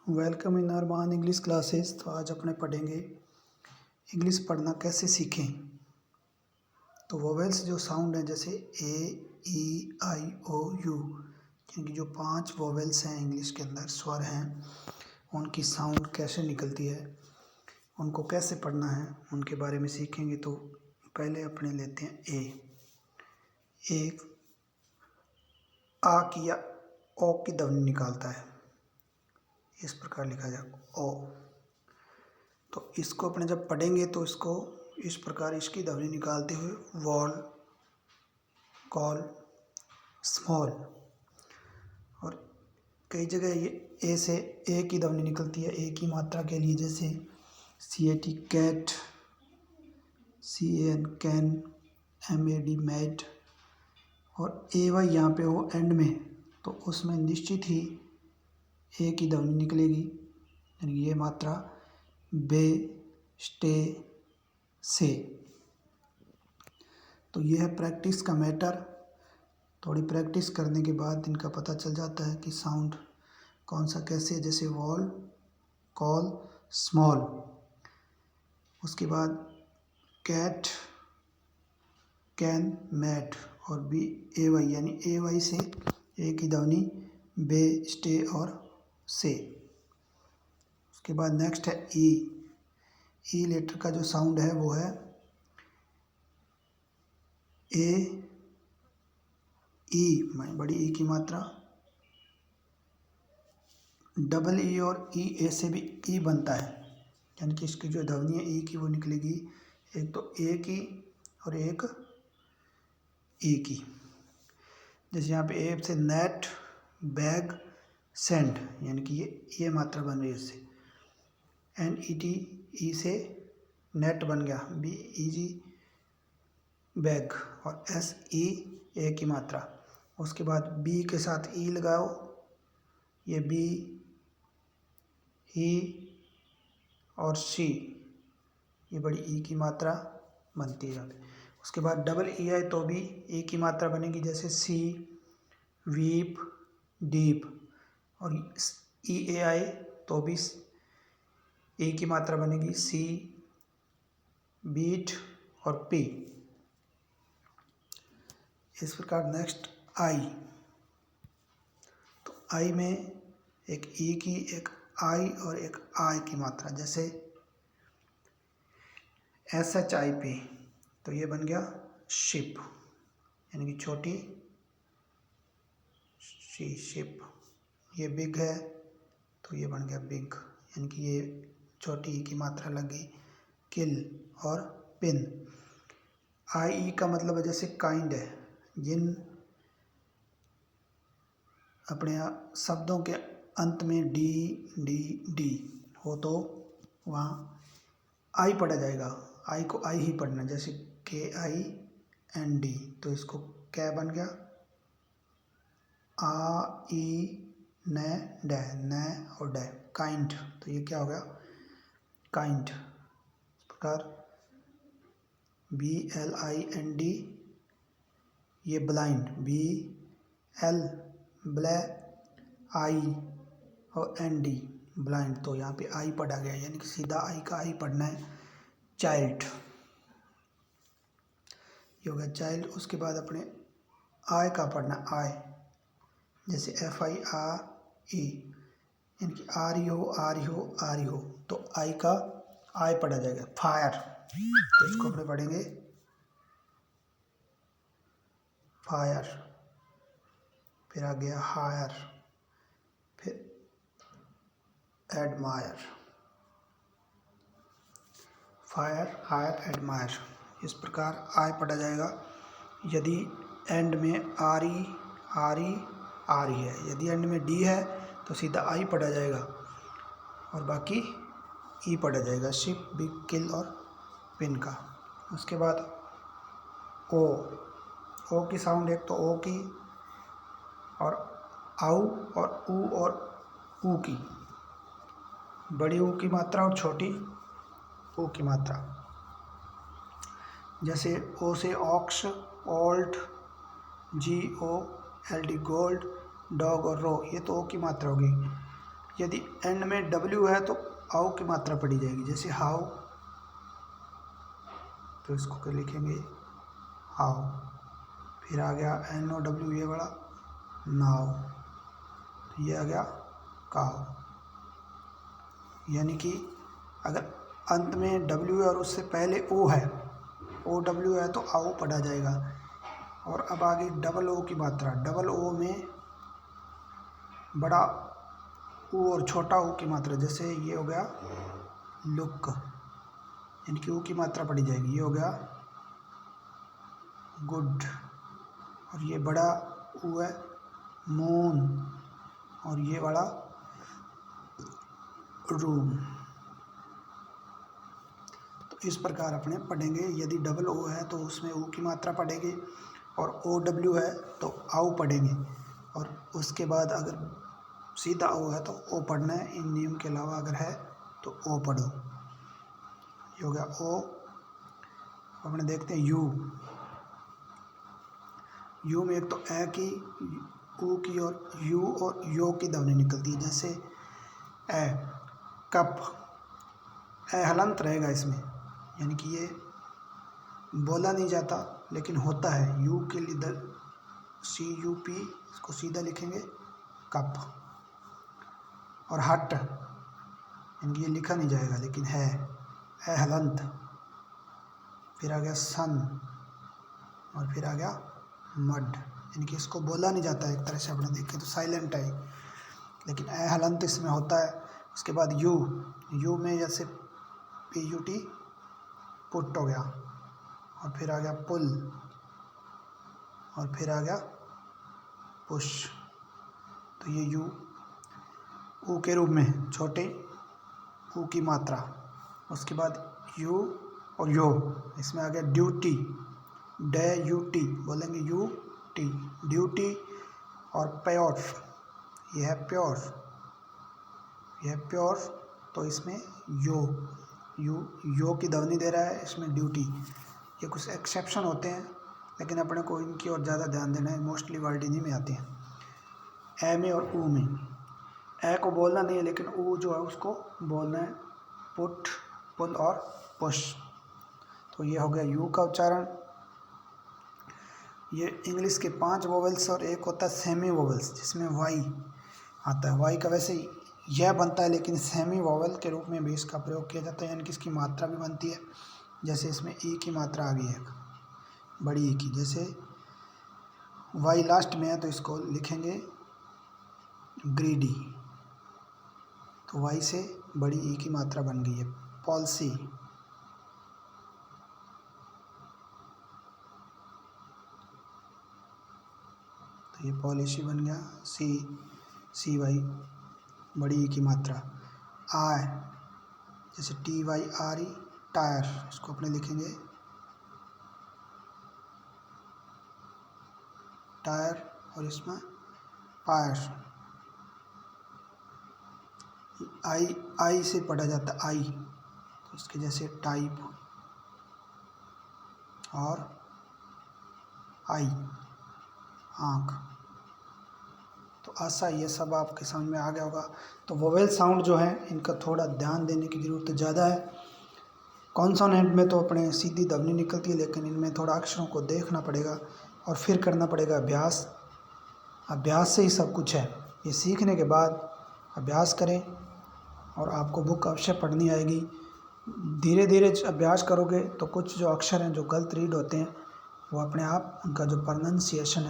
Welcome in Armaan English classes. तो आज अपने पढ़ेंगे इंग्लिश पढ़ना कैसे सीखें। तो वोवेल्स जो साउंड हैं जैसे ए ई आई ओ यू, क्योंकि जो 5 वोवेल्स हैं इंग्लिश के अंदर स्वर हैं, उनकी साउंड कैसे निकलती है, उनको कैसे पढ़ना है, उनके बारे में सीखेंगे। तो पहले अपने लेते हैं ए। एक आ की या ओ की ध्वनि निकालता है, इस प्रकार लिखा जाए ओ। तो इसको अपने जब पढ़ेंगे तो इसको इस प्रकार इसकी ध्वनि निकालते हुए वॉल, कॉल, स्मॉल। और कई जगह ये ए से ए की ध्वनि निकलती है, ए की मात्रा के लिए, जैसे CAT cat, CAN can, MAD mad. और AY यहाँ पे हो एंड में, तो उसमें निश्चित ही ए की ध्वनि निकलेगी, यानी ये मात्रा बे, स्टे, से। तो ये है प्रैक्टिस का मैटर। थोड़ी प्रैक्टिस करने के बाद इनका पता चल जाता है कि साउंड कौन सा कैसे है, जैसे वॉल, कॉल, स्मॉल। उसके बाद कैट, कैन, मैट। और बी AY, यानी AY से ए की ध्वनि बे, स्टे और से। उसके बाद नेक्स्ट है ई लेटर का जो साउंड है वो है ए ई, बड़ी ई की मात्रा, डबल ई और ई ए से भी ई बनता है, यानी कि इसकी जो ध्वनि है ई की वो निकलेगी, एक तो ए की और एक ई की। जैसे यहाँ पे ए से नेट, बैग, सेंड, यानी कि ये मात्रा बन रही है इससे। NET ई से नेट बन गया, BEG बैग, और SE ए की मात्रा। उसके बाद बी के साथ ई लगाओ, ये बी, ही और सी, ये बड़ी ई की मात्रा बनती है यहाँ पे। उसके बाद डबल ई आए तो भी ई की मात्रा बनेगी, जैसे सी, वीप, डीप। और E A आए तो भी ई की मात्रा बनेगी, सी, बीट और पी। इस प्रकार नेक्स्ट आई। तो आई में एक ई की, एक आई और एक आई की मात्रा, जैसे SHIP, तो ये बन गया शिप, यानी कि छोटी सी, शिप। ये बिग है तो ये बन गया बिग, यानी कि ये छोटी ई की मात्रा लग गई, किल और पिन। IE का मतलब है जैसे काइंड है, जिन अपने शब्दों के अंत में डी डी डी हो तो वहाँ आई पढ़ा जाएगा, आई को आई ही पढ़ना, जैसे KIND, तो इसको कै बन गया, आ ई न डै, न और डै, काइंड। तो ये क्या हो गया, काइंड। इस प्रकार BLIND, ये ब्लाइंड, BL ब्लै, आई और ND ब्लाइंड। तो यहाँ पे आई पढ़ा गया, यानी कि सीधा आई का आई पढ़ना है, चाइल्ड। ये हो गया चाइल्ड। उसके बाद अपने आय का पढ़ना, आय, जैसे FIRE, यानी कि आर हो तो आई का आई पढ़ा जाएगा, फायर। तो इसको अपने पढ़ेंगे फायर। फिर आ गया हायर, फिर एडमायर, फायर, हायर, एडमायर। इस प्रकार आई पढ़ा जाएगा। यदि एंड में आरी है, यदि एंड में डी है तो सीधा आई पढ़ा जाएगा और बाकी ई पढ़ा जाएगा, शिप, बिग, किल और पिन का। उसके बाद ओ की साउंड, एक तो ओ की और आऊ और ऊ और ऊ की, बड़ी ऊ की मात्रा और छोटी ऊ की मात्रा। जैसे ओ से ऑक्स, ओल्ट, GOLD, गोल्ड, डॉग और रो, ये तो ओ की मात्रा होगी। यदि एंड में डब्ल्यू है तो आओ की मात्रा पड़ी जाएगी, जैसे हाउ, तो इसको क्या लिखेंगे हाउ। फिर आ गया एन ओ डब्ल्यू ये वाला नाउ, तो ये आ गया काउ। यानी कि अगर अंत में डब्ल्यू है और उससे पहले ओ है, ओ डब्ल्यू है तो आओ पढ़ा जाएगा। और अब आगे डबल ओ की मात्रा, डबल ओ में बड़ा ओ और छोटा ओ की मात्रा, जैसे ये हो गया लुक, यानी कि ओ की मात्रा पड़ी जाएगी, ये हो गया गुड। और ये बड़ा ओ है मून, और ये बड़ा रूम। तो इस प्रकार अपने पढ़ेंगे। यदि डबल ओ है तो उसमें ओ की मात्रा पढ़ेंगे, और ओ डब्ल्यू है तो आओ पढ़ेंगे, और उसके बाद अगर सीधा ओ है तो ओ पढ़ना है। इन नियम के अलावा अगर है तो ओ पढ़ो। ये हो गया ओ। अपने देखते हैं यू। यू में एक तो ए की, ऊ की और यू और यो की ध्वनि निकलती है, जैसे ए कप, ए हलंत रहेगा इसमें, यानी कि ये बोला नहीं जाता लेकिन होता है। यू के लिए सी यू पी, इसको सीधा लिखेंगे कप। और हट, यानी कि ये लिखा नहीं जाएगा लेकिन है, ए हलंत। फिर आ गया सन, और फिर आ गया मड, यानी कि इसको बोला नहीं जाता एक तरह से अपने देखें तो साइलेंट है, लेकिन ए हलंत इसमें होता है। उसके बाद यू, यू में जैसे पी यू टी पुट हो गया, और फिर आ गया पुल, और फिर आ गया पुश। तो ये यू ऊ के रूप में छोटे ऊ की मात्रा। उसके बाद यू और यो, इसमें आ गया ड्यूटी, डे यू टी बोलेंगे यू टी, ड्यूटी। और प्योर, ये है प्योर, यह है प्योर, तो इसमें यो यो की ध्वनि दे रहा है इसमें ड्यूटी। ये कुछ एक्सेप्शन होते हैं लेकिन अपने को इनकी और ज़्यादा ध्यान देना है, मोस्टली वर्ड इन्हीं में आते हैं। ए में और ऊ में, ए को बोलना नहीं है लेकिन ऊ जो है उसको बोलना है, पुट, पुल और पुश। तो ये हो गया यू का उच्चारण। ये इंग्लिश के 5 वोवेल्स और एक होता है सेमी वोवेल्स, जिसमें वाई आता है। वाई का वैसे ही यह बनता है लेकिन सेमी वोवेल के रूप में भी इसका प्रयोग किया जाता है, यानी कि इसकी मात्रा भी बनती है। जैसे इसमें ई की मात्रा आ गई है, बड़ी ई की, जैसे वाई लास्ट में है तो इसको लिखेंगे ग्रीडी, तो वाई से बड़ी ई की मात्रा बन गई है। पॉलिसी, तो ये पॉलिसी बन गया। सी वाई बड़ी ई की मात्रा। आय, जैसे T Y R E tyre, इसको अपने लिखेंगे टायर, और इसमें पायर। आई से पढ़ा जाता है आई, तो इसके जैसे टाइप और आई आँख। तो आशा ये सब आपके समझ में आ गया होगा। तो वोवेल साउंड जो है इनका थोड़ा ध्यान देने की ज़रूरत ज़्यादा है। कॉन्सोनेंट में तो अपने सीधी ध्वनि निकलती है, लेकिन इनमें थोड़ा अक्षरों को देखना पड़ेगा और फिर करना पड़ेगा अभ्यास। अभ्यास से ही सब कुछ है। ये सीखने के बाद अभ्यास करें और आपको बुक अवश्य पढ़नी आएगी। धीरे धीरे अभ्यास करोगे तो कुछ जो अक्षर हैं जो गलत रीड होते हैं वो अपने आप, उनका जो प्रोनाउंसिएशन है